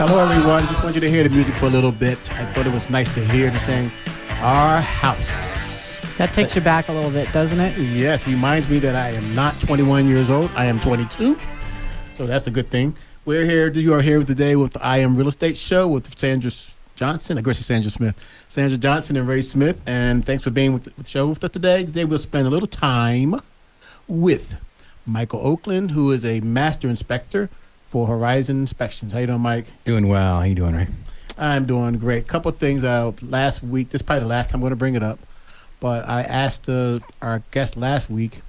Hello, everyone. Just wanted you to hear the music for a little bit. I thought it was nice to hear the saying, "Our House." That takes you back a little bit, doesn't it? Yes, reminds me that I am not 21 years old. I am 22. So that's a good thing. We're here. You are here today with the I Am Real Estate Show with Sandra Johnson. I guess it's Sandra Smith. Sandra Johnson and Ray Smith. And thanks for being with the show with us today. Today we'll spend a little time with Michael Oakland, who is a master inspector for Horizon Inspections. How you doing, Mike? Doing well. How you doing, Ray? I'm doing great. Couple of things last week. This is probably the last time I'm going to bring it up. But I asked our guest last week,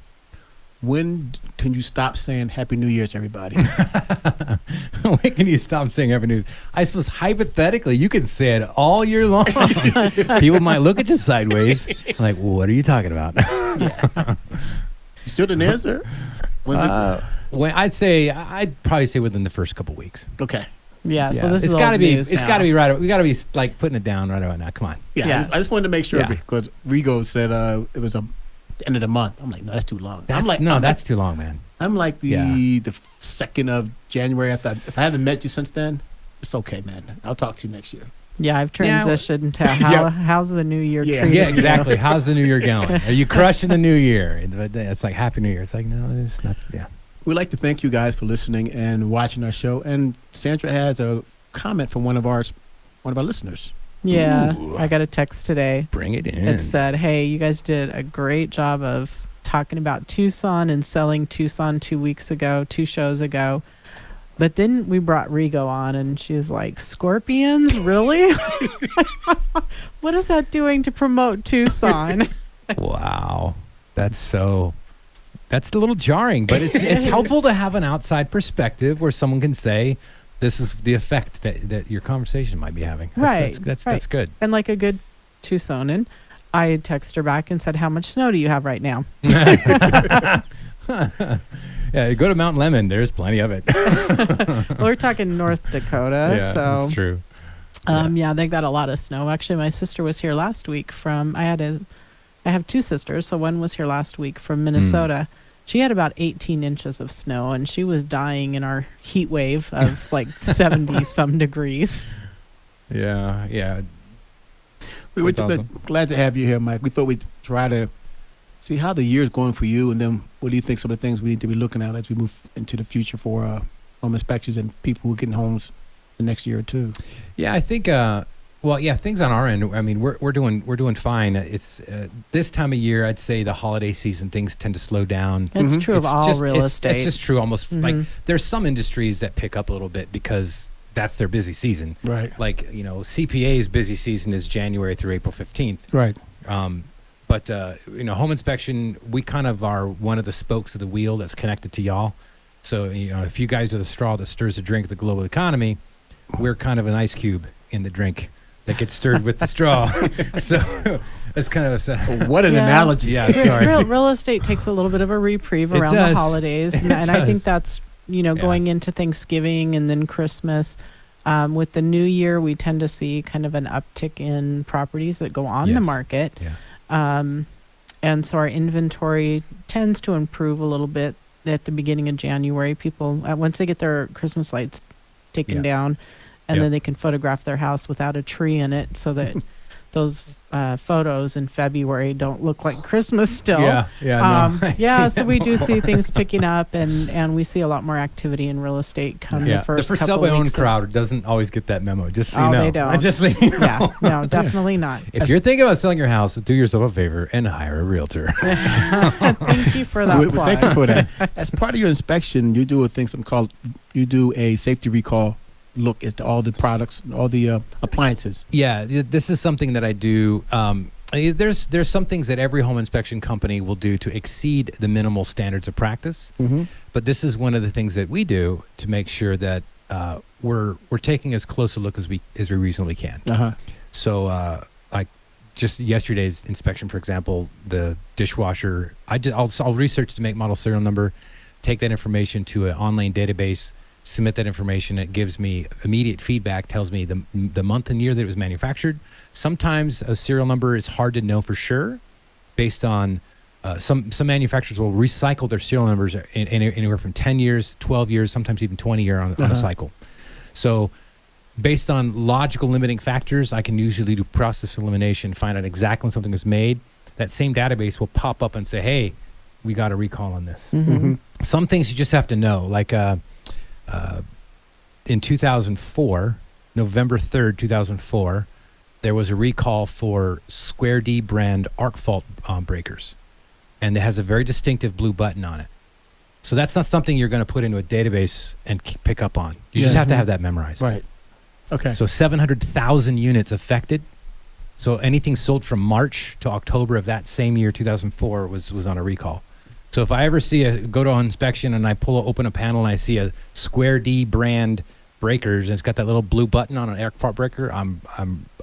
when can you stop saying Happy New Year to everybody? When can you stop saying Happy New Year? I suppose hypothetically, you can say it all year long. People might look at you sideways, like, what are you talking about? You still didn't answer? When I'd probably say within the first couple weeks. Okay. Yeah, so this is gotta old be. news It's now. got to be right. We got to be like putting it down right about now. Come on. Yeah. I just wanted to make sure Yeah. because Rigo said it was the end of the month. I'm like, no, that's too long. That's too long, man. I'm like the 2nd of January. I thought if I haven't met you since then, it's okay, man. I'll talk to you next year. Yeah, I've transitioned to how's the new year treating Yeah, you? exactly. How's the new year going? Are you crushing the new year? It's like Happy New Year. It's like, no, it's not. Yeah. We'd like to thank you guys for listening and watching our show. And Sandra has a comment from one of our listeners. Yeah, Ooh. I got a text today. Bring it in. It said, hey, you guys did a great job of talking about Tucson and selling Tucson 2 weeks ago, 2 shows ago. But then we brought Rigo on, and she's like, scorpions? Really? What is that doing to promote Tucson? Wow. That's a little jarring, but it's helpful to have an outside perspective where someone can say, this is the effect that your conversation might be having. That's good. And like a good Tucsonan, I texted her back and said, how much snow do you have right now? Yeah, go to Mount Lemon. There's plenty of it. Well, we're talking North Dakota. Yeah, so that's true. Yeah, they got a lot of snow. Actually, my sister was here last week I have 2 sisters, so one was here last week from Minnesota. She had about 18 inches of snow, and she was dying in our heat wave of like 70 some degrees. Yeah. We were awesome. glad to have you here, Mike. We thought we'd try to see how the year is going for you, and then what do you think some of the things we need to be looking at as we move into the future for home inspections and people who are getting homes the next year or two? Yeah, I think. Things on our end. I mean, we're doing fine. It's this time of year. I'd say the holiday season, things tend to slow down. It's true of all real estate. It's just true. Almost like there's some industries that pick up a little bit because that's their busy season. Right. Like CPA's busy season is January through April 15th. Right. But home inspection, we kind of are one of the spokes of the wheel that's connected to y'all. So if you guys are the straw that stirs the drink of the global economy, we're kind of an ice cube in the drink that gets stirred with the straw. So it's kind of what an analogy. Yeah, sorry. Real estate takes a little bit of a reprieve around the holidays. And I think that's, going into Thanksgiving and then Christmas. With the new year, we tend to see kind of an uptick in properties that go on the market. Yeah. And so our inventory tends to improve a little bit at the beginning of January. People, once they get their Christmas lights taken down, and then they can photograph their house without a tree in it so that those photos in February don't look like Christmas still. So we do see things picking up, and we see a lot more activity in real estate come the first the for sale by own crowd doesn't always get that memo, just so you know. They don't. Just so you know. Yeah, no, definitely not. If you're thinking about selling your house, do yourself a favor and hire a realtor. Thank you for that plug. Thank you for that. As part of your inspection, you do you do a safety recall look at all the products, all the appliances. Yeah, this is something that I do. There's some things that every home inspection company will do to exceed the minimal standards of practice. But this is one of the things that we do to make sure that we're taking as close a look as we reasonably can. So like just yesterday's inspection, for example, the dishwasher, I'll research the make, model, serial number, take that information to an online database, submit that information. It gives me immediate feedback, tells me the month and year that it was manufactured. Sometimes a serial number is hard to know for sure based on some manufacturers will recycle their serial numbers in anywhere from 10 years, 12 years, sometimes even 20 years on a cycle. So based on logical limiting factors, I can usually do process elimination, find out exactly when something was made. That same database will pop up and say, hey, we got a recall on this. Some things you just have to know, like in 2004, November 3rd, 2004, there was a recall for Square D brand arc fault breakers. And it has a very distinctive blue button on it. So that's not something you're going to put into a database and pick up on. You just have to have that memorized. Right. Okay. So 700,000 units affected. So anything sold from March to October of that same year, 2004, was on a recall. So if I ever go to an inspection and I open a panel and I see a Square D brand breakers and it's got that little blue button on an arc fault breaker, I'm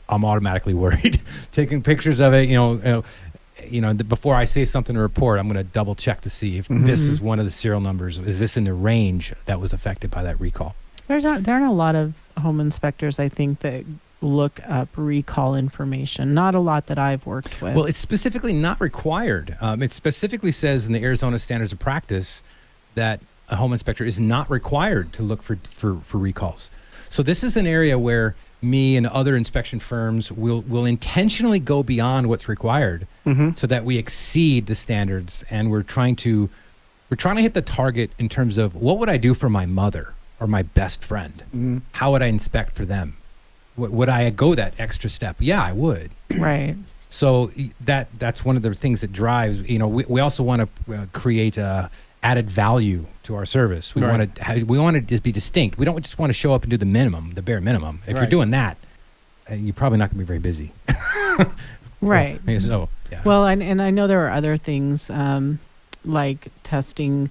automatically worried. Taking pictures of it, before I say something to report, I'm going to double check to see if this is one of the serial numbers. Is this in the range that was affected by that recall? There aren't a lot of home inspectors, I think, that look up recall information. Not a lot that I've worked with. Well, it's specifically not required. It specifically says in the Arizona Standards of Practice that a home inspector is not required to look for recalls. So this is an area where me and other inspection firms will intentionally go beyond what's required so that we exceed the standards, and we're trying to hit the target in terms of what would I do for my mother or my best friend? How would I inspect for them? Would I go that extra step? Yeah, I would. Right. So that's one of the things that drives. We also want to create added value to our service. We want to just be distinct. We don't just want to show up and do the bare minimum. If you're doing that, you're probably not going to be very busy. Right. So yeah. Well, and I know there are other things like testing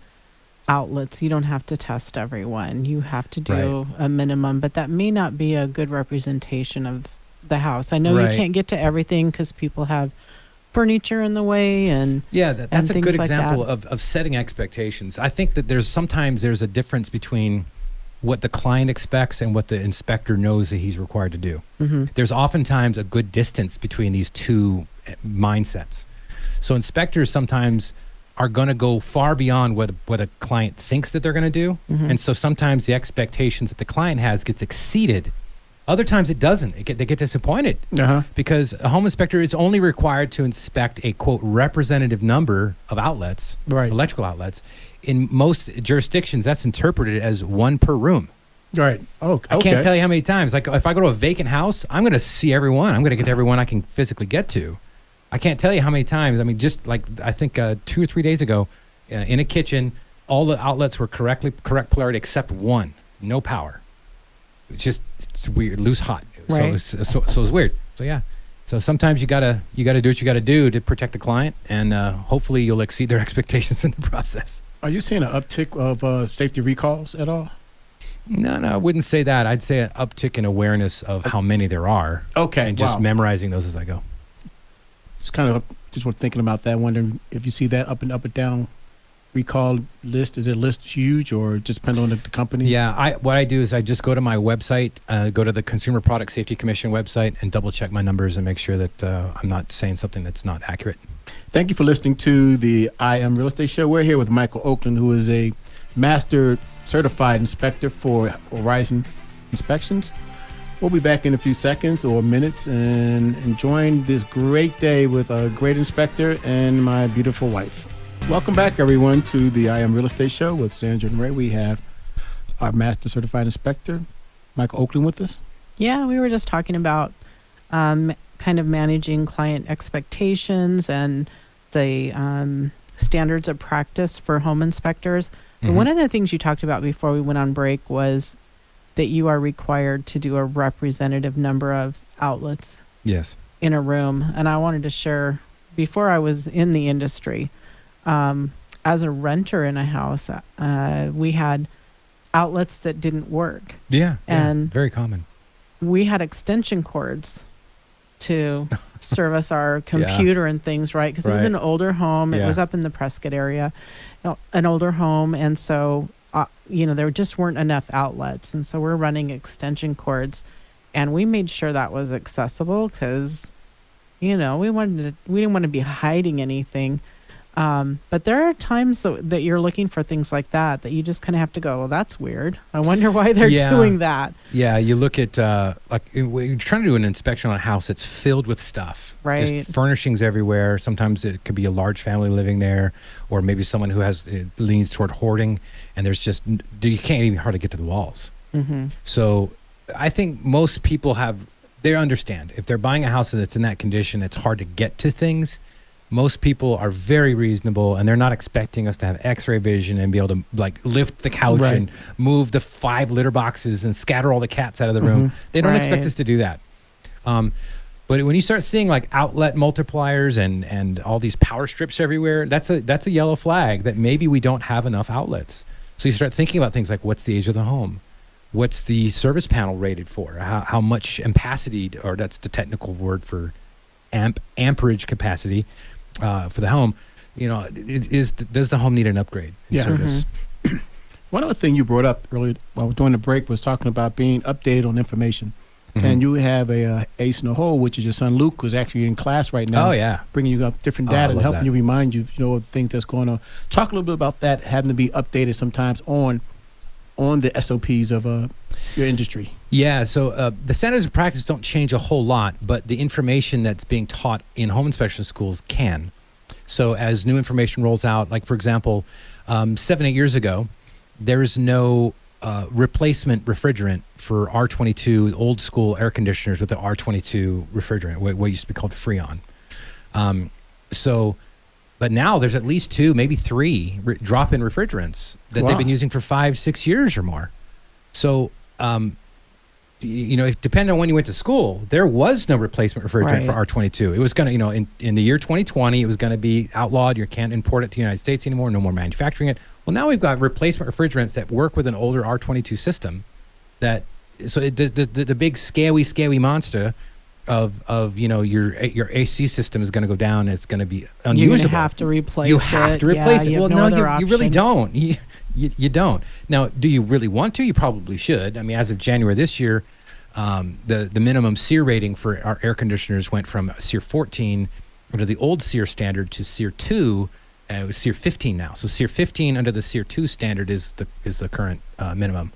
outlets. You don't have to test everyone. You have to do a minimum, but that may not be a good representation of the house. I know you can't get to everything because people have furniture in the way, and that's a good like example that. of setting expectations. I think that sometimes there's a difference between what the client expects and what the inspector knows that he's required to do. There's oftentimes a good distance between these two mindsets. So inspectors sometimes are going to go far beyond what a client thinks that they're going to do. And so sometimes the expectations that the client has gets exceeded. Other times it doesn't. They get disappointed because a home inspector is only required to inspect a, quote, representative number of outlets, electrical outlets. In most jurisdictions, that's interpreted as one per room. Right. Oh, okay. I can't tell you how many times. Like if I go to a vacant house, I'm going to see everyone. I'm going to get to everyone I can physically get to. I can't tell you how many times. I mean, just like I think 2 or 3 days ago, in a kitchen, all the outlets were correct polarity except one, no power. It's weird, loose hot. Right. So it's weird. So yeah. So sometimes you gotta do what you gotta do to protect the client, and hopefully you'll exceed their expectations in the process. Are you seeing an uptick of safety recalls at all? No, I wouldn't say that. I'd say an uptick in awareness of how many there are. Okay. And just memorizing those as I go. Just kind of thinking about that, wondering if you see that up and down recall list. Is it list huge or just depend on the company? Yeah, what I do is I just go to my website, go to the Consumer Product Safety Commission website, and double check my numbers and make sure that I'm not saying something that's not accurate. Thank you for listening to the I Am Real Estate Show. We're here with Michael Oakland, who is a master certified inspector for Horizon Inspections. We'll be back in a few seconds or minutes and enjoying this great day with a great inspector and my beautiful wife. Welcome back, everyone, to the I Am Real Estate Show with Sandra and Ray. We have our master certified inspector, Michael Oakland, with us. Yeah, we were just talking about kind of managing client expectations and the standards of practice for home inspectors. And one of the things you talked about before we went on break was that you are required to do a representative number of outlets in a room. And I wanted to share, before I was in the industry, as a renter in a house, we had outlets that didn't work. And very common. We had extension cords to service our computer and things, right? Because it was an older home. It was up in the Prescott area, an older home. And so, there just weren't enough outlets. And so we're running extension cords, and we made sure that was accessible because, we didn't want to be hiding anything. But there are times that you're looking for things like that you just kind of have to go, well, that's weird. I wonder why they're doing that. Yeah, you look at like you're trying to do an inspection on a house that's filled with stuff, right? Just furnishings everywhere. Sometimes it could be a large family living there, or maybe someone who leans toward hoarding, and there's just you can't even hardly get to the walls. Mm-hmm. So I think most people they understand if they're buying a house that's in that condition, it's hard to get to things. Most people are very reasonable, and they're not expecting us to have x-ray vision and be able to like lift the couch and move the 5 litter boxes and scatter all the cats out of the room. They don't expect us to do that. But when you start seeing like outlet multipliers and all these power strips everywhere, that's a yellow flag that maybe we don't have enough outlets. So you start thinking about things like, what's the age of the home? What's the service panel rated for? How much ampacity, or that's the technical word for amperage capacity, for the home, does the home need an upgrade in service? One other thing you brought up earlier while during the break was talking about being updated on information. And you have a ace in the hole, which is your son Luke, who's actually in class right now. Oh yeah, bringing you up different data and helping you remind you, of things that's going on. Talk a little bit about that, having to be updated sometimes on the SOPs of your industry. Yeah, so the standards of practice don't change a whole lot, but the information that's being taught in home inspection schools can. So as new information rolls out, like for example, 7-8 years ago, there's no replacement refrigerant for R22 old school air conditioners with the R22 refrigerant, what used to be called Freon. But now there's at least 2, maybe 3 drop-in refrigerants that they've been using for 5-6 years or more. So, depending on when you went to school, there was no replacement refrigerant for R22. It was going to, in the year 2020, it was going to be outlawed. You can't import it to the United States anymore. No more manufacturing it. Well, now we've got replacement refrigerants that work with an older R22 system. The big scaly monster of your AC system is going to go down. And it's going to be unusable. You're going to have to replace it. You have to replace it. Well, no, you really don't. You don't. Now, do you really want to? You probably should. I mean, as of January this year, the minimum SEER rating for our air conditioners went from SEER 14 under the old SEER standard to SEER 2. It was SEER 15 now. So SEER 15 under the SEER 2 standard is the current minimum.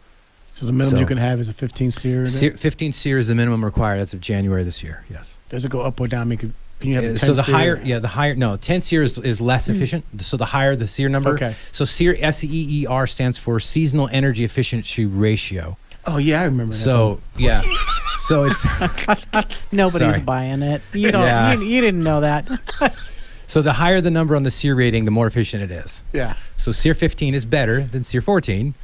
So the minimum you can have is a 15 SEER? 15 SEER is the minimum required as of January this year, yes. Does it go up or down? Can you have a 10 so the SEER? no, 10 SEER is less efficient. So the higher the SEER number. Okay. So SEER, SEER stands for Seasonal Energy Efficiency Ratio. Oh, yeah, I remember that. So, yeah. So it's... Nobody's buying it. You don't. You didn't know that. So the higher the number on the SEER rating, the more efficient it is. Yeah. So SEER 15 is better than SEER 14.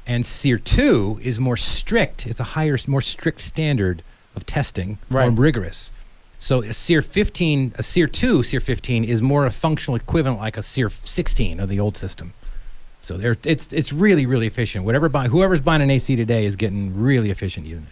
And SEER 2 is more strict. It's a more strict standard of testing, more rigorous. So a SEER 15, a SEER 2, SEER 15 is more a functional equivalent like a SEER 16 of the old system. So it's really, really efficient. Whoever's buying an AC today is getting really efficient unit.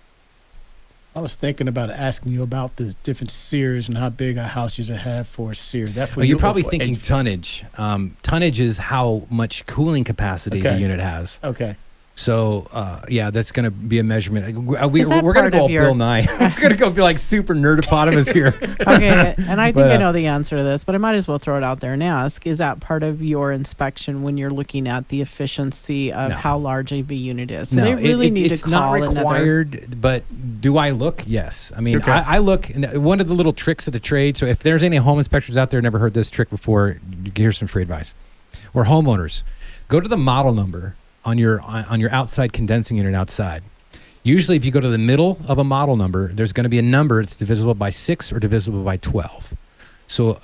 I was thinking about asking you about the different SEERs and how big a house you should have for a SEER. You're probably thinking tonnage. Tonnage is how much cooling capacity the unit has. Okay. So, that's going to be a measurement. We're going to go Bill Nye. We're going to go be like super nerdopotamus here. Okay, and I think I know the answer to this, but I might as well throw it out there and ask, is that part of your inspection when you're looking at the efficiency of how large a unit is? So they really need to call it's not required, but do I look? Yes. I mean, I look, and one of the little tricks of the trade, so if there's any home inspectors out there never heard this trick before, here's some free advice. Or homeowners, go to the model number on your outside condensing unit outside. Usually if you go to the middle of a model number, there's going to be a number that's divisible by 6 or divisible by 12. So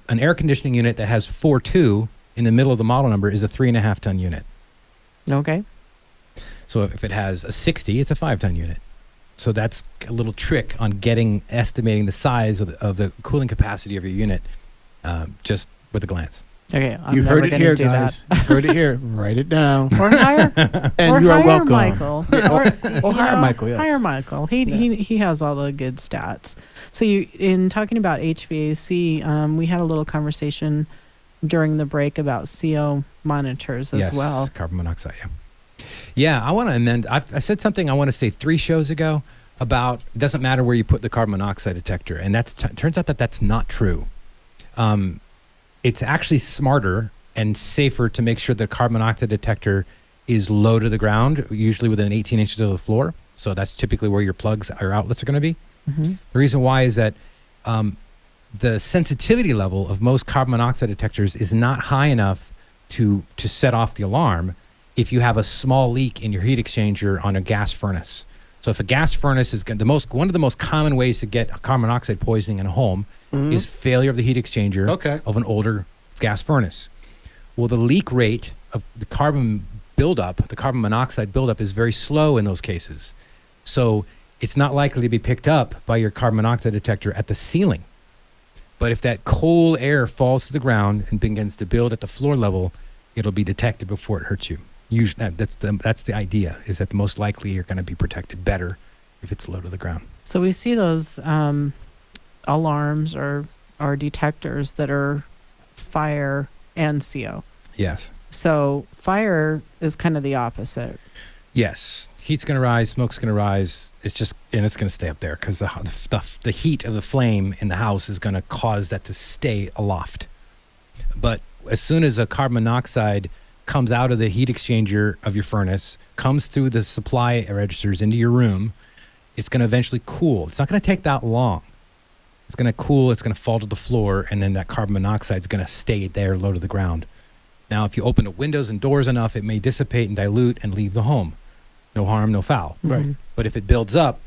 an air conditioning unit that has 4.2 in the middle of the model number is a 3.5 ton unit. Okay. So if it has a 60, it's a 5-ton unit. So that's a little trick on estimating the size of the cooling capacity of your unit just with a glance. Okay, you heard it here, guys. You heard it here. Write it down. Or hire, and you are welcome. Michael. Or hire Michael. Yes. Hire Michael. He has all the good stats. So in talking about HVAC, we had a little conversation during the break about CO monitors as well. Carbon monoxide. Yeah. I want to amend. I said something I want to say 3 shows ago about it doesn't matter where you put the carbon monoxide detector, and turns out that that's not true. it's actually smarter and safer to make sure the carbon monoxide detector is low to the ground, usually within 18 inches of the floor. So that's typically where your plugs or outlets are going to be. Mm-hmm. The reason why is that the sensitivity level of most carbon monoxide detectors is not high enough to set off the alarm if you have a small leak in your heat exchanger on a gas furnace. So if a gas furnace is one of the most common ways to get carbon monoxide poisoning in a home is failure of the heat exchanger of an older gas furnace. Well, the leak rate of the carbon buildup, the carbon monoxide buildup, is very slow in those cases. So it's not likely to be picked up by your carbon monoxide detector at the ceiling. But if that cold air falls to the ground and begins to build at the floor level, it'll be detected before it hurts you. Usually, that's the idea, is that the most likely you're going to be protected better if it's low to the ground. So we see those alarms or detectors that are fire and CO. Yes. So fire is kind of the opposite. Yes. Heat's going to rise, smoke's going to rise. It's going to stay up there because the heat of the flame in the house is going to cause that to stay aloft. But as soon as a carbon monoxide comes out of the heat exchanger of your furnace, comes through the supply registers into your room, it's going to eventually cool. It's not going to take that long. It's going to cool, it's going to fall to the floor, and then that carbon monoxide is going to stay there low to the ground. Now, if you open the windows and doors enough, it may dissipate and dilute and leave the home. No harm, no foul. Right. Mm-hmm. But if it builds up,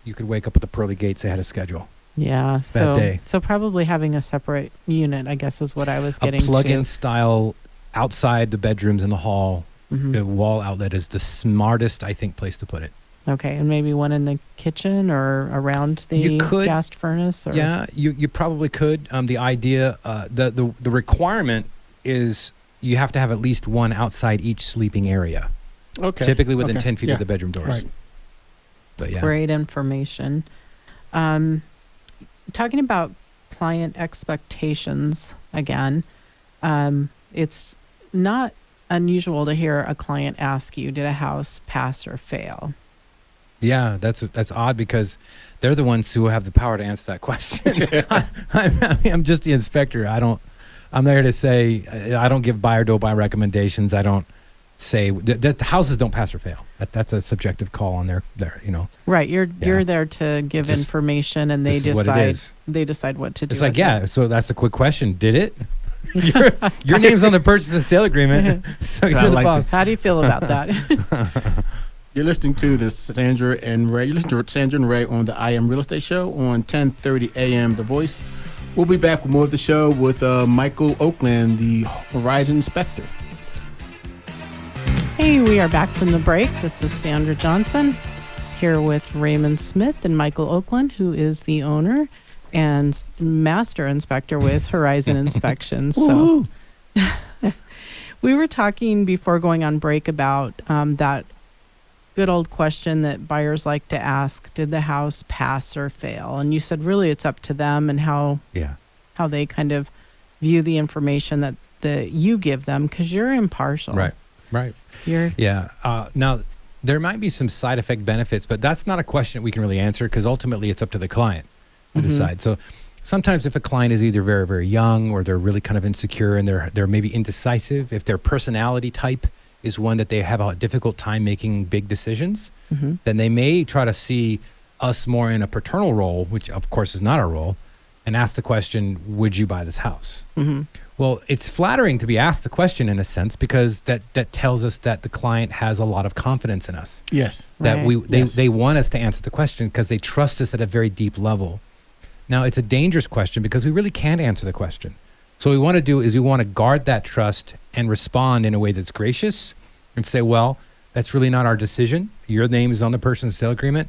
you could wake up with the pearly gates ahead of schedule. Yeah. That day. So probably having a separate unit, I guess, is what I was getting A plug-in to. style outside the bedrooms in the hall, the wall outlet is the smartest, I think, place to put it. Okay, and maybe one in the kitchen or around the gas furnace? Or? Yeah, you probably could. The idea, the requirement is you have to have at least one outside each sleeping area. Okay. Typically within 10 feet of the bedroom doors. Right. But yeah. Great information. Talking about client expectations again, it's not unusual to hear a client ask you, did a house pass or fail? Yeah, that's odd because they're the ones who have the power to answer that question. I'm just the inspector. I'm there to say, I don't give buy or don't buy recommendations. I don't say that the houses don't pass or fail. That's a subjective call on their Right. You're there to give information, and they decide what to do. It's like, so that's a quick question. Did it? Your name's on the purchase and sale agreement, so you're the boss. How do you feel about that? You're listening to this Sandra and Ray. You're listening to Sandra and Ray on the I Am Real Estate Show on 10:30 a.m. The Voice. We'll be back with more of the show with Michael Oakland, the Horizon Inspector. Hey, we are back from the break. This is Sandra Johnson here with Raymond Smith and Michael Oakland, who is the owner and master inspector with Horizon Inspections. So we were talking before going on break about that good old question that buyers like to ask, did the house pass or fail? And you said really it's up to them and how they kind of view the information that you give them, because you're impartial. Right. Now, there might be some side effect benefits, but that's not a question that we can really answer because ultimately it's up to the client to decide. So sometimes if a client is either very, very young or they're really kind of insecure and they're maybe indecisive, if their personality type is one that they have a difficult time making big decisions, then they may try to see us more in a paternal role, which of course is not our role, and ask the question, would you buy this house? Well, it's flattering to be asked the question in a sense because that tells us that the client has a lot of confidence in us. Yes. That they want us to answer the question because they trust us at a very deep level. Now, it's a dangerous question because we really can't answer the question. So what we want to do is we want to guard that trust and respond in a way that's gracious and say, well, that's really not our decision. Your name is on the purchase and sale agreement.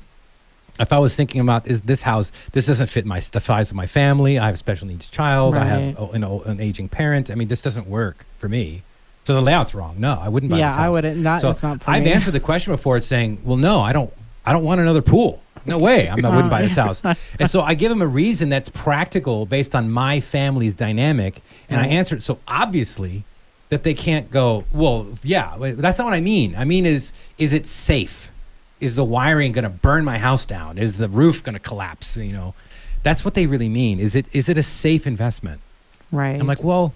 If I was thinking about this house, this doesn't fit the size of my family. I have a special needs child. I have an aging parent. I mean, this doesn't work for me. So the layout's wrong. No, I wouldn't buy this house. Yeah, I wouldn't. It's not for I've me. answered the question before. It's saying, well, no, I don't want another pool. No way. I wouldn't buy this house. And so I give them a reason that's practical based on my family's dynamic. And I answer it so obviously that they can't go, well, yeah, that's not what I mean. I mean, is it safe? Is the wiring going to burn my house down? Is the roof going to collapse? That's what they really mean. Is it a safe investment? Right. I'm like, well,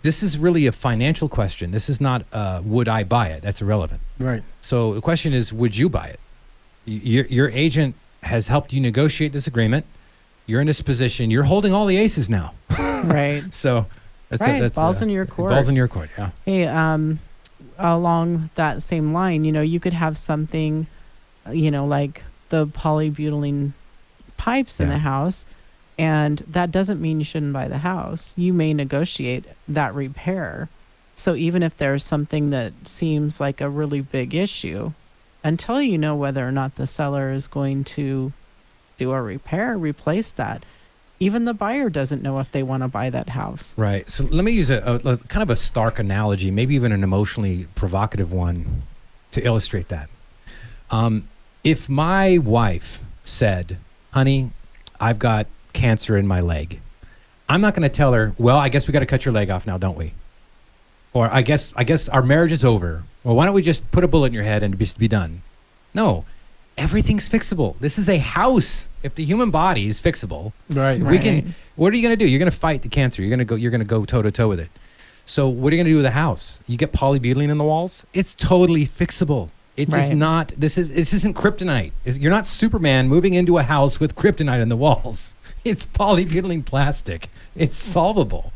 this is really a financial question. This is not would I buy it? That's irrelevant. Right. So the question is, would you buy it? Your agent has helped you negotiate this agreement. You're in this position. You're holding all the aces now. Right. So that's balls in your court. Balls in your court. Yeah. Hey, along that same line, you could have something, like the polybutylene pipes in the house, and that doesn't mean you shouldn't buy the house. You may negotiate that repair. So even if there's something that seems like a really big issue, until you know whether or not the seller is going to do a repair, replace that, even the buyer doesn't know if they want to buy that house. Right. So let me use a kind of a stark analogy, maybe even an emotionally provocative one to illustrate that. If my wife said, honey, I've got cancer in my leg, I'm not going to tell her, well, I guess we got to cut your leg off now, don't we? Or I guess our marriage is over. Well, why don't we just put a bullet in your head and be done? No, everything's fixable. This is a house. If the human body is fixable, Right. we can. What are you going to do? You're going to fight the cancer. You're going to go toe to toe with it. So what are you going to do with a house? You get polybutylene in the walls. It's totally fixable. It is not. This isn't kryptonite. You're not Superman moving into a house with kryptonite in the walls. It's polybutylene plastic. It's solvable.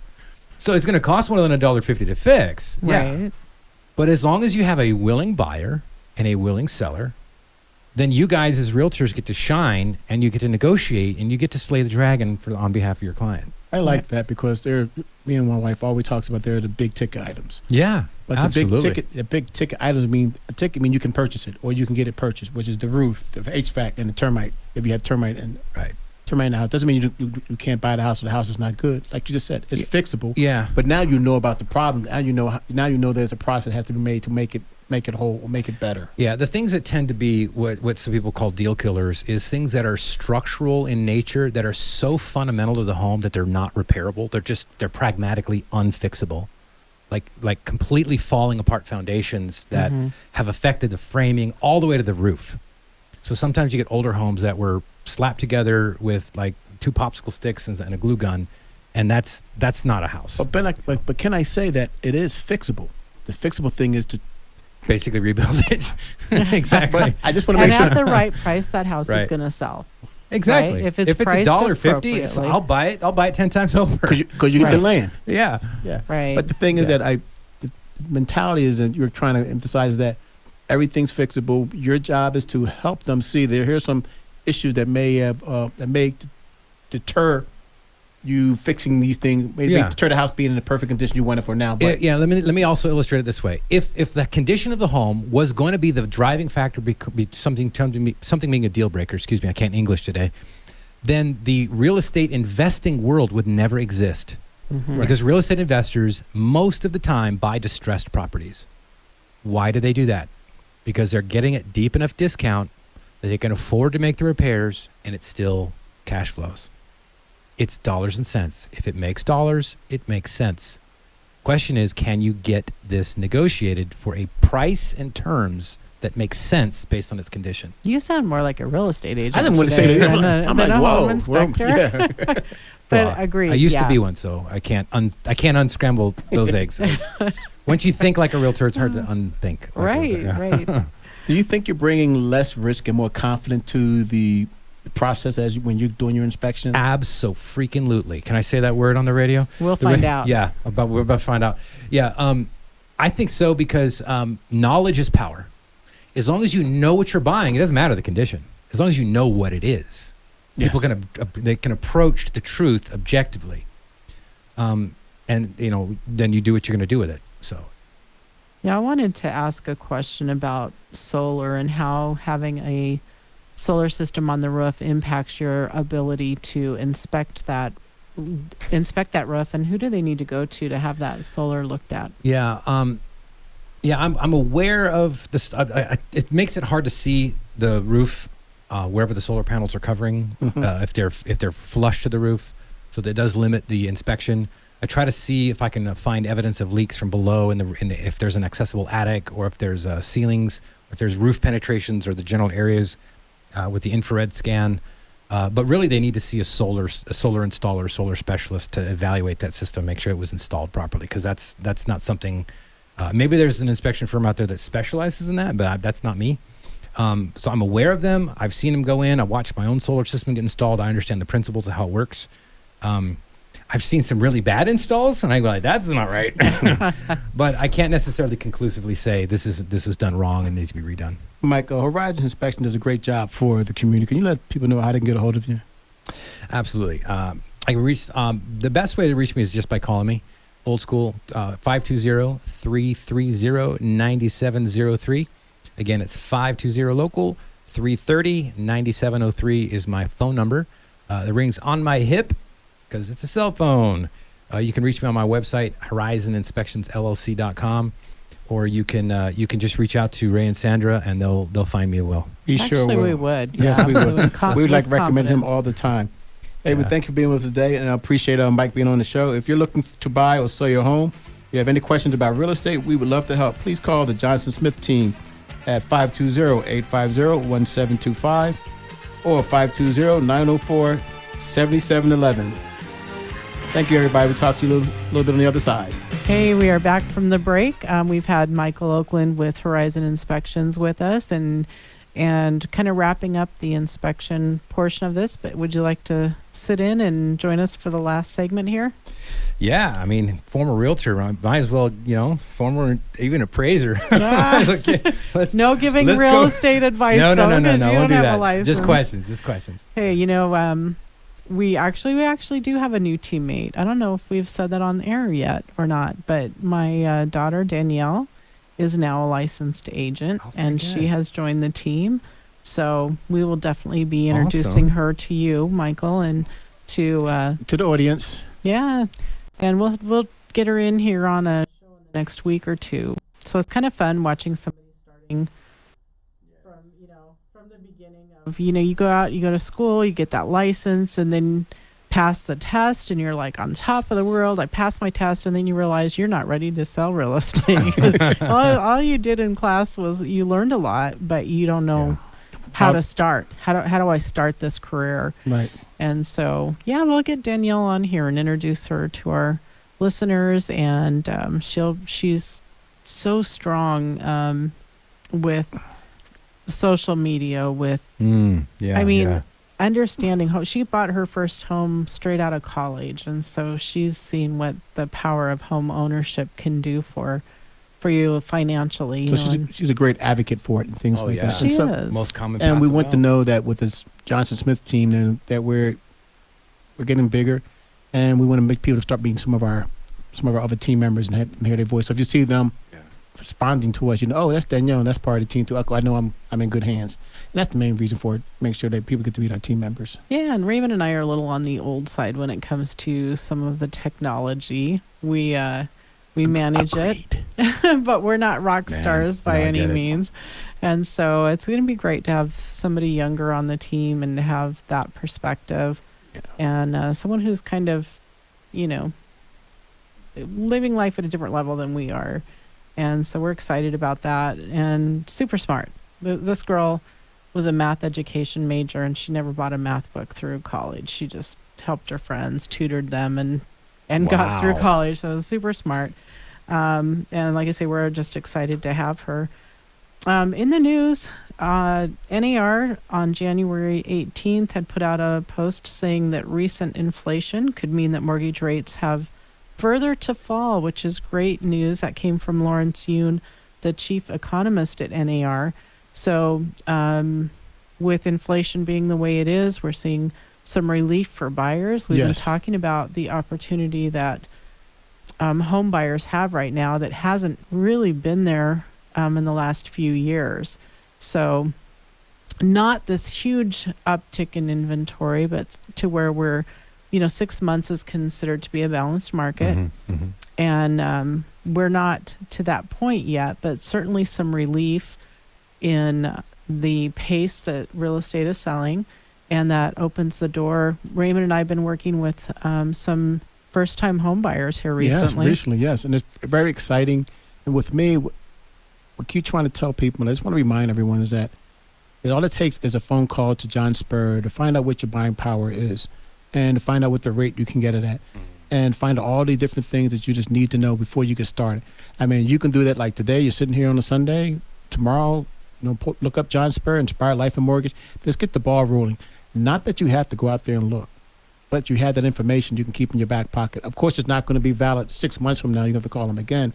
So it's going to cost more than $1.50 to fix. Right. Yeah. But as long as you have a willing buyer and a willing seller, then you guys as realtors get to shine, and you get to negotiate, and you get to slay the dragon on behalf of your client. I like that because me and my wife always talks about they're the big ticket items. Yeah, But absolutely. the big ticket items mean you can purchase it or you can get it purchased, which is the roof, the HVAC, and the termite. If you have termite in the house, doesn't mean you can't buy the house or the house is not good. Like you just said, it's fixable. Yeah. But now you know about the problem. Now you know there's a process that has to be made to make it whole or make it better. Yeah, the things that tend to be what some people call deal killers is things that are structural in nature, that are so fundamental to the home that they're not repairable. They're pragmatically unfixable. Like completely falling apart foundations that have affected the framing all the way to the roof. So sometimes you get older homes that were slapped together with like 2 popsicle sticks and a glue gun, and that's not a house. But can I say that it is fixable? The fixable thing is to basically rebuild it. Exactly. But I just want to And make sure at the right price, that house is Right. going to sell. Exactly. Right? If it's priced $1.50, appropriately. I'll buy it. I'll buy it 10 times over. because you get the land. Yeah. Yeah. Right. But the thing is that the mentality is that you're trying to emphasize that everything's fixable. Your job is to help them see here's some issues that may deter you fixing these things. Maybe deter the house being in the perfect condition you want it for now. But Let me also illustrate it this way. If the condition of the home was going to be the driving factor, be something being a deal breaker. Excuse me, I can't English today. Then the real estate investing world would never exist. Because real estate investors most of the time buy distressed properties. Why do they do that? Because they're getting a deep enough discount that they can afford to make the repairs, and it still cash flows. It's dollars and cents. If it makes dollars, it makes sense. Question is, can you get this negotiated for a price and terms that makes sense based on its condition? You sound more like a real estate agent. I didn't want to today say that. than I'm than like, a whoa. home inspector. Yeah. But agreed. I used to be one, so I can't unscramble those eggs. Once you think like a realtor, it's hard to unthink. Like Right. Do you think you're bringing less risk and more confidence to the process when you're doing your inspection? Abso-freaking-lutely. Can I say that word on the radio? We'll find out. Yeah, we're about to find out. Yeah, I think so because knowledge is power. As long as you know what you're buying, it doesn't matter the condition. As long as you know what it is, people can approach the truth objectively, and then you do what you're going to do with it. So. Yeah, I wanted to ask a question about solar and how having a solar system on the roof impacts your ability to inspect that roof, and who do they need to go to have that solar looked at? Yeah, I'm aware of this. It makes it hard to see the roof wherever the solar panels are covering, if they're flush to the roof, so that does limit the inspection. I try to see if I can find evidence of leaks from below if there's an accessible attic, or if there's ceilings, if there's roof penetrations or the general areas with the infrared scan. But really, they need to see a solar installer, solar specialist to evaluate that system, make sure it was installed properly, because that's not something. Maybe there's an inspection firm out there that specializes in that, but that's not me. So I'm aware of them. I've seen them go in. I watched my own solar system get installed. I understand the principles of how it works. I've seen some really bad installs, and I go like, that's not right. But I can't necessarily conclusively say this is done wrong and needs to be redone. Michael, Horizon Inspection does a great job for the community. Can you let people know how they can get a hold of you? Absolutely. I can reach, the best way to reach me is just by calling me. Old school, 520-330-9703. Again, it's 520-LOCAL, 330-9703 is my phone number. The ring's on my hip because it's a cell phone. You can reach me on my website, horizoninspectionsllc.com. Or you can just reach out to Ray and Sandra, and they'll find me as well. Actually, we would. Yes, we would. We would like to recommend him confidence. all the time. Hey, we thank you for being with us today, and I appreciate Mike being on the show. If you're looking to buy or sell your home, if you have any questions about real estate, we would love to help. Please call the Johnson Smith team at 520-850-1725 or 520-904-7711. Thank you, everybody. We'll talk to you a little bit on the other side. Hey, we are back from the break. We've had Michael Oakland with Horizon Inspections with us and kind of wrapping up the inspection portion of this. But would you like to sit in and join us for the last segment here? Yeah, I mean, former realtor, I might as well, former even appraiser. Okay, no giving let's real go. estate advice. No, though, 'cause you won't don't do have a that. license. Just questions. Hey, we actually do have a new teammate. I don't know if we've said that on air yet or not, but my daughter Danielle is now a licensed agent, and she has joined the team. So we will definitely be introducing her to you, Michael, and to the audience. Yeah, and we'll get her in here on a show in the next week or two. So it's kind of fun watching somebody starting from the beginning of, you go out, you go to school, you get that license, and then pass the test, and you're like on top of the world. I passed my test, and then you realize you're not ready to sell real estate. all you did in class was you learned a lot, but you don't know how to start. How do I start this career? Right. And so, we'll get Danielle on here and introduce her to our listeners, and she's so strong with social media, with understanding how she bought her first home straight out of college, and so she's seen what the power of home ownership can do for you financially. So she's a great advocate for it and things like that. She and is. Most common. And we want to know that with this Johnson Smith team, and that we're getting bigger, and we want to make people start being some of our other team members and hear their voice. So if you see them responding to us, oh, that's Danielle, and that's part of the team too. I know I'm in good hands. And that's the main reason for it. Make sure that people get to meet our team members. Yeah, and Raymond and I are a little on the old side when it comes to some of the technology. We manage it, but we're not rock stars by any means. And so it's going to be great to have somebody younger on the team and to have that perspective, and someone who's kind of, living life at a different level than we are. And so we're excited about that, and super smart. This girl was a math education major, and she never bought a math book through college. She just helped her friends, tutored them, and got through college. So it was super smart. And like I say, we're just excited to have her. In the news, NAR on January 18th had put out a post saying that recent inflation could mean that mortgage rates have further to fall, which is great news. That came from Lawrence Yoon, the chief economist at NAR. So with inflation being the way it is, we're seeing some relief for buyers. We've been talking about the opportunity that home buyers have right now that hasn't really been there in the last few years. So not this huge uptick in inventory, but to where we're, 6 months is considered to be a balanced market. And we're not to that point yet, but certainly some relief in the pace that real estate is selling, and that opens the door. Raymond and I have been working with some first-time home buyers here recently. Yes. And it's very exciting. And with me, what I keep trying to tell people, and I just want to remind everyone, is that All it takes is a phone call to John Spur to find out what your buying power is and to find out what the rate you can get it at and find out all the different things that you just need to know before you get started. I mean, you can do that like today. You're sitting here on a Sunday. Tomorrow, look up John Spur, Inspired Life and Mortgage. Let's get the ball rolling. Not that you have to go out there and look, but you have that information you can keep in your back pocket. Of course, it's not going to be valid 6 months from now. You have to call them again.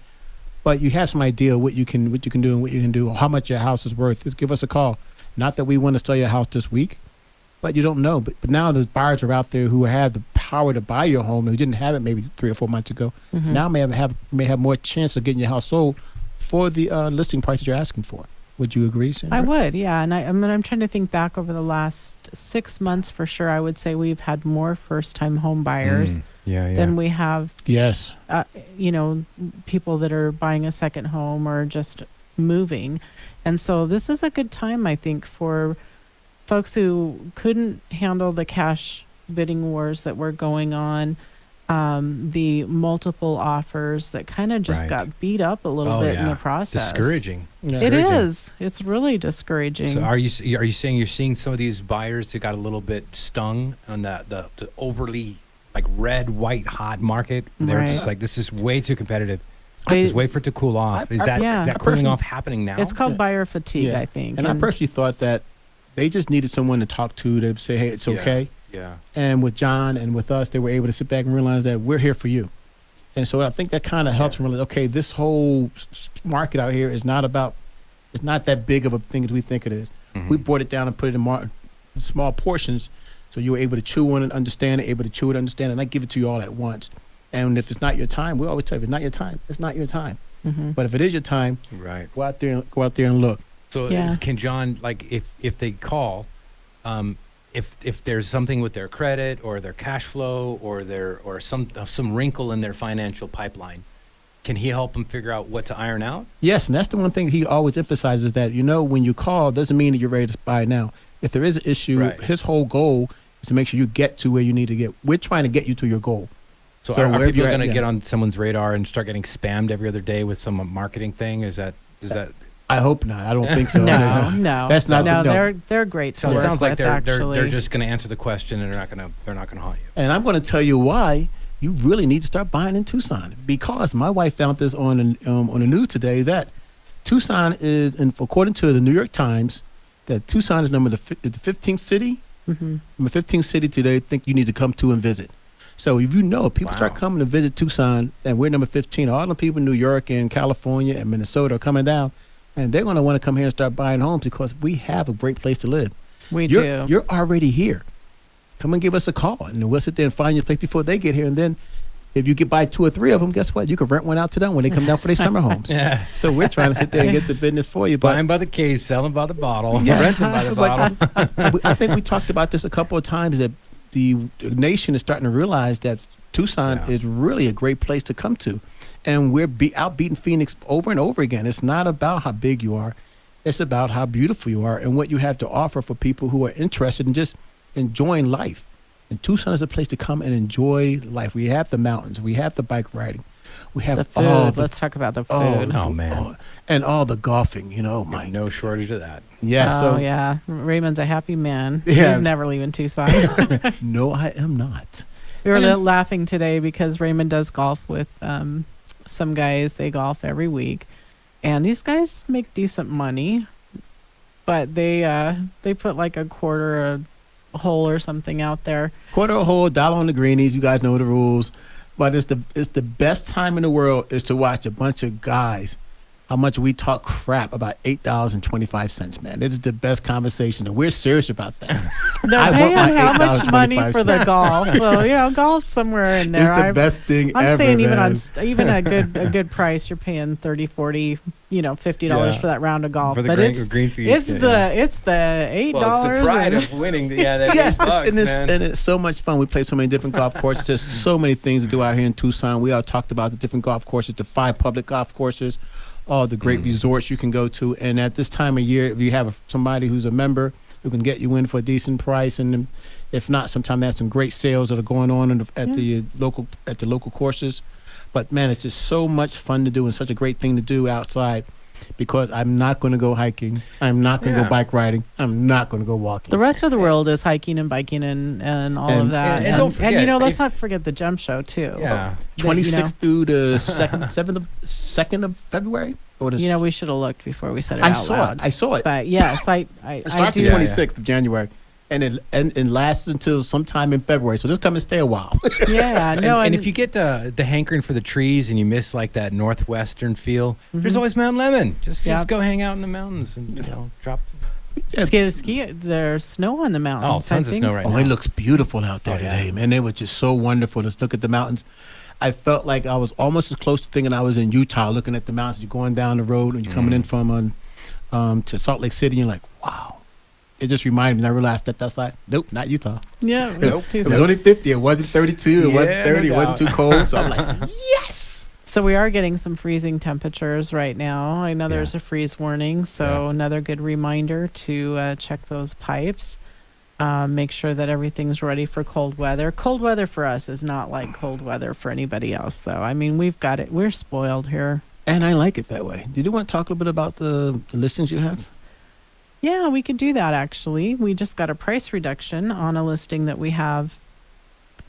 But you have some idea what you can do and what you can do, or how much your house is worth. Just give us a call. Not that we want to sell your house this week, but you don't know. But now the buyers are out there who have the power to buy your home who didn't have it maybe 3 or 4 months ago. Now may have more chance of getting your house sold for the listing price that you're asking for. Would you agree, Sandra? I would, yeah. And I'm trying to think back over the last 6 months for sure. I would say we've had more first-time home buyers than we have, yes, people that are buying a second home or just moving. And so this is a good time, I think, for folks who couldn't handle the cash bidding wars that were going on, the multiple offers that kind of just got beat up a little bit in the process. Discouraging. Yeah. It is. It's really discouraging. So are you saying you're seeing some of these buyers that got a little bit stung on the overly like red, white, hot market? They're just like, this is way too competitive. Just wait for it to cool off. Is that cooling off happening now? It's called buyer fatigue, I think. And I personally thought that they just needed someone to talk to say, hey, it's okay. Yeah. And with John and with us, they were able to sit back and realize that we're here for you. And so I think that kind of helps them realize, okay, this whole market out here is not that big of a thing as we think it is. We brought it down and put it in small portions so you were able to chew on it, understand it, able to chew it, understand it, and not give it to you all at once. And if it's not your time, we always tell you, if it's not your time, it's not your time. But if it is your time, go out there and look. So can John, like, if they call, if there's something with their credit or their cash flow or some wrinkle in their financial pipeline, can he help them figure out what to iron out? Yes, and that's the one thing he always emphasizes, that when you call doesn't mean that you're ready to buy now. If there is an issue, his whole goal is to make sure you get to where you need to get. We're trying to get you to your goal. So are people going to get on someone's radar and start getting spammed every other day with some marketing thing? Is that? I hope not. I don't think so. No, that's not. No, they're great. So it sounds like they're just going to answer the question and they're not going to haunt you. And I'm going to tell you why you really need to start buying in Tucson, because my wife found this on the news today that Tucson is, and according to the New York Times, that Tucson is the 15th city. Number 15th city today. Think you need to come to and visit. So if people start coming to visit Tucson, and we're number 15, all the people in New York and California and Minnesota are coming down, and they're going to want to come here and start buying homes because we have a great place to live. We do. You're already here. Come and give us a call, and we'll sit there and find your place before they get here. And then if you get buy 2 or 3 of them, guess what? You can rent one out to them when they come down for their summer homes. So we're trying to sit there and get the business for you. Buying by the case, selling by the bottle, renting by the bottle. I think we talked about this a couple of times, that the nation is starting to realize that Tucson is really a great place to come to. And we're outbeating Phoenix over and over again. It's not about how big you are. It's about how beautiful you are and what you have to offer for people who are interested in just enjoying life. And Tucson is a place to come and enjoy life. We have the mountains. We have the bike riding. We have the food. Let's talk about the food. Oh man. And all the golfing, no shortage of that. Yeah. Raymond's a happy man. Yeah. He's never leaving Tucson. No, I am not. We were laughing today because Raymond does golf with some guys. They golf every week, and these guys make decent money, but they put like a quarter a hole or something out there. Quarter a hole, $1 on the greenies. You guys know the rules. But it's the best time in the world is to watch a bunch of guys, how much we talk crap about $8.25, man. This is the best conversation, and we're serious about that. They're paying how much money for the golf? So golf somewhere in there. It's the best thing I'm ever, saying man. even a good price, you're paying $30, $40, $50 for that round of golf. For the green fees. It's the $8. It's the pride of winning. That yes, $8, and it's so much fun. We play so many different golf courses. There's so many things to do out here in Tucson. We all talked about the different golf courses, the 5 public golf courses, all the great resorts you can go to. And at this time of year, if you have somebody who's a member who can get you in for a decent price, and if not, sometimes they have some great sales that are going on at the local courses. But man, it's just so much fun to do and such a great thing to do outside. because I'm not going to go hiking. I'm not going to go bike riding. I'm not going to go walking. The rest of the world is hiking and biking and all of that. And don't forget, and let's not forget the gem show too. Yeah. 26th through the 2nd of February. We should have looked before we said it out loud. I saw it. But yes, I start do. the 26th of January. And it lasts until sometime in February. So just come and stay a while. Yeah, no. And if you get the hankering for the trees and you miss like that northwestern feel, there's always Mount Lemon. Just go hang out in the mountains and drop. Ski. There's snow on the mountains. Oh, tons of snow right now. It looks beautiful out there today, man. It was just so wonderful. Just look at the mountains. I felt like I was almost as close to thinking I was in Utah, looking at the mountains. You're going down the road and you're coming in from to Salt Lake City. And you're like, wow. It just reminded me. I realized I stepped outside. Nope, not Utah. Yeah, it was only 50. It wasn't 32. It wasn't 30. No it wasn't too cold. So I'm like, yes. So we are getting some freezing temperatures right now. I know there's a freeze warning. So another good reminder to check those pipes. Make sure that everything's ready for cold weather. Cold weather for us is not like cold weather for anybody else, though. I mean, we've got it. We're spoiled here. And I like it that way. Did you want to talk a little bit about the listings you have? Yeah, we could do that, actually. We just got a price reduction on a listing that we have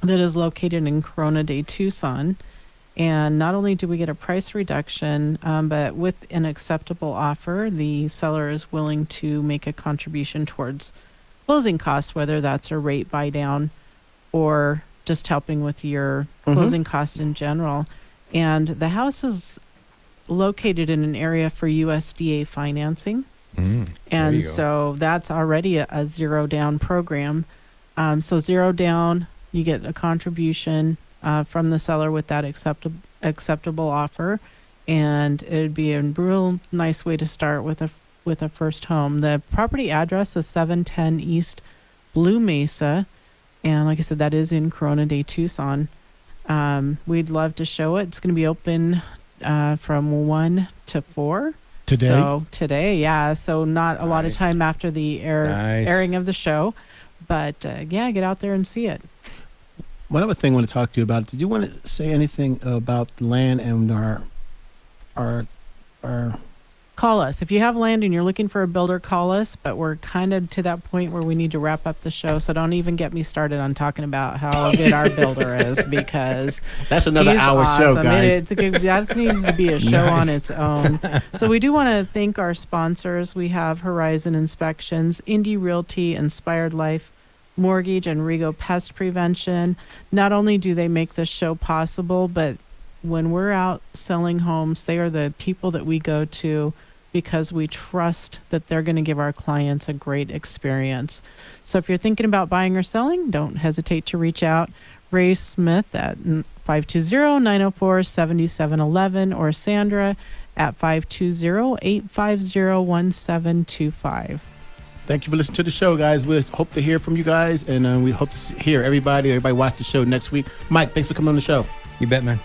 that is located in Corona de Tucson. And not only do we get a price reduction, but with an acceptable offer, the seller is willing to make a contribution towards closing costs, whether that's a rate buy down or just helping with your closing costs in general. And the house is located in an area for USDA financing. And so that's already a zero down program. So zero down, you get a contribution from the seller with that acceptable offer, and it'd be a real nice way to start with a first home. The property address is 710 East Blue Mesa, and like I said, that is in Corona de Tucson. We'd love to show it. It's going to be open from 1 to 4. Today? So today, yeah. So not a lot of time after the airing of the show. But get out there and see it. One other thing I want to talk to you about. Did you want to say anything about land and our Call us. If you have land and you're looking for a builder, call us. But we're kind of to that point where we need to wrap up the show. So don't even get me started on talking about how good our builder is, because that's another hour show, guys. That needs to be a show on its own. So we do want to thank our sponsors. We have Horizon Inspections, Indy Realty, Inspired Life Mortgage, and Rigo Pest Prevention. Not only do they make this show possible, but when we're out selling homes, they are the people that we go to because we trust that they're going to give our clients a great experience. So if you're thinking about buying or selling, don't hesitate to reach out. Ray Smith at 520-904-7711 or Sandra at 520-850-1725. Thank you for listening to the show, guys. We hope to hear from you guys, and we hope to hear everybody watch the show next week. Mike, thanks for coming on the show. You bet, man.